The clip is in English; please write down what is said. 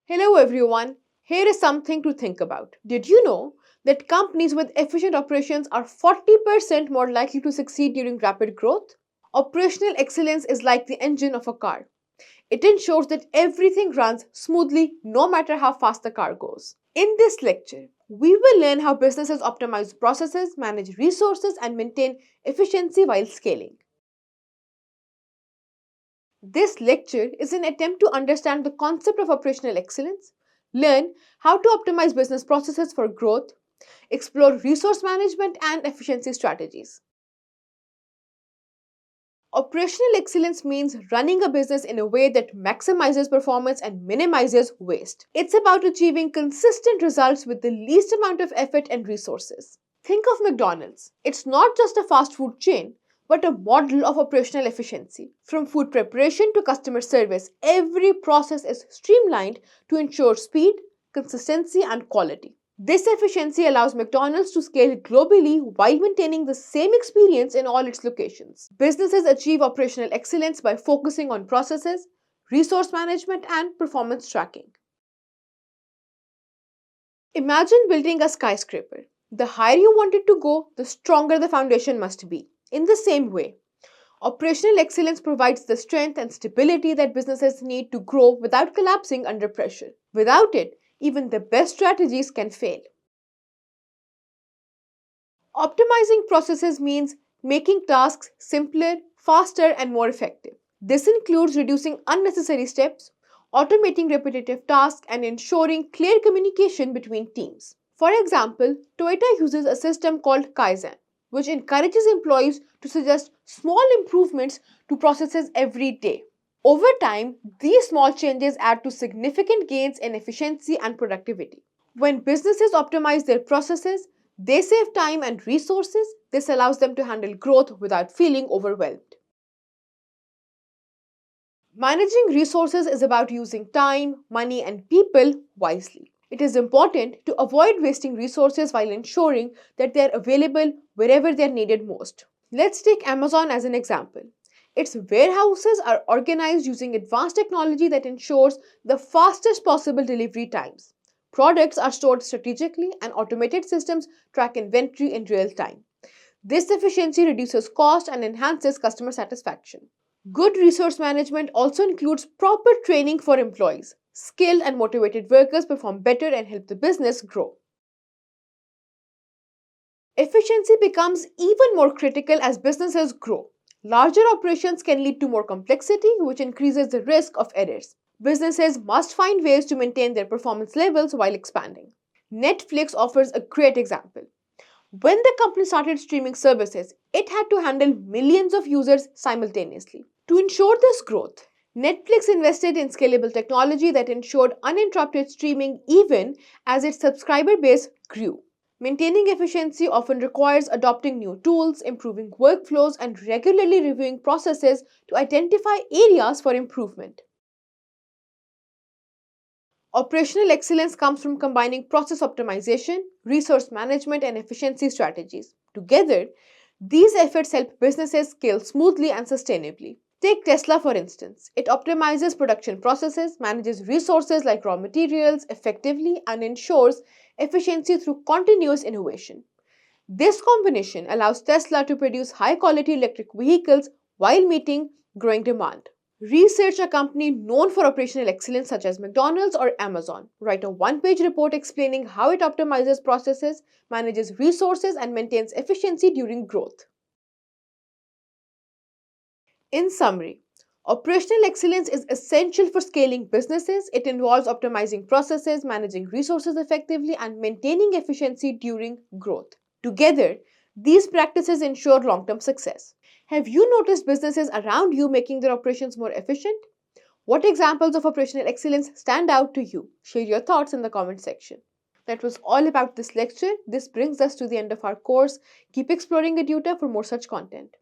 Hello everyone, here is something to think about. Did you know that companies with efficient operations are 40% more likely to succeed during rapid growth? Operational excellence is like the engine of a car. It ensures that everything runs smoothly no matter how fast the car goes. In this lecture, we will learn how businesses optimize processes, manage resources, and maintain efficiency while scaling. This lecture is an attempt to understand the concept of operational excellence, learn how to optimize business processes for growth, explore resource management and efficiency strategies. Operational excellence means running a business in a way that maximizes performance and minimizes waste. It's about achieving consistent results with the least amount of effort and resources. Think of McDonald's. It's not just a fast food chain, but a model of operational efficiency. From food preparation to customer service, every process is streamlined to ensure speed, consistency, and quality. This efficiency allows McDonald's to scale globally while maintaining the same experience in all its locations. Businesses achieve operational excellence by focusing on processes, resource management, and performance tracking. Imagine building a skyscraper. The higher you want it to go, the stronger the foundation must be. In the same way, operational excellence provides the strength and stability that businesses need to grow without collapsing under pressure. Without it, even the best strategies can fail. Optimizing processes means making tasks simpler, faster, and more effective. This includes reducing unnecessary steps, automating repetitive tasks, and ensuring clear communication between teams. For example, Toyota uses a system called Kaizen, which encourages employees to suggest small improvements to processes every day. Over time, these small changes add to significant gains in efficiency and productivity. When businesses optimize their processes, they save time and resources. This allows them to handle growth without feeling overwhelmed. Managing resources is about using time, money, and people wisely. It is important to avoid wasting resources while ensuring that they are available wherever they are needed most. Let's take Amazon as an example. Its warehouses are organized using advanced technology that ensures the fastest possible delivery times. Products are stored strategically, and automated systems track inventory in real time. This efficiency reduces cost and enhances customer satisfaction. Good resource management also includes proper training for employees. Skilled and motivated workers perform better and help the business grow. Efficiency becomes even more critical as businesses grow. Larger operations can lead to more complexity, which increases the risk of errors. Businesses must find ways to maintain their performance levels while expanding. Netflix offers a great example. When the company started streaming services, it had to handle millions of users simultaneously. To ensure this growth, Netflix invested in scalable technology that ensured uninterrupted streaming even as its subscriber base grew. Maintaining efficiency often requires adopting new tools, improving workflows, and regularly reviewing processes to identify areas for improvement. Operational excellence comes from combining process optimization, resource management, and efficiency strategies. Together, these efforts help businesses scale smoothly and sustainably. Take Tesla for instance. It optimizes production processes, manages resources like raw materials effectively, and ensures efficiency through continuous innovation. This combination allows Tesla to produce high quality electric vehicles while meeting growing demand. Research a company known for operational excellence such as McDonald's or Amazon. Write a one-page report explaining how it optimizes processes, manages resources, and maintains efficiency during growth. In summary, operational excellence is essential for scaling businesses. It involves optimizing processes, managing resources effectively, and maintaining efficiency during growth. Together, these practices ensure long term success. Have you noticed businesses around you making their operations more efficient? What examples of operational excellence stand out to you? Share your thoughts in the comment section. That was all about this lecture. This brings us to the end of our course. Keep exploring Eduta for more such content.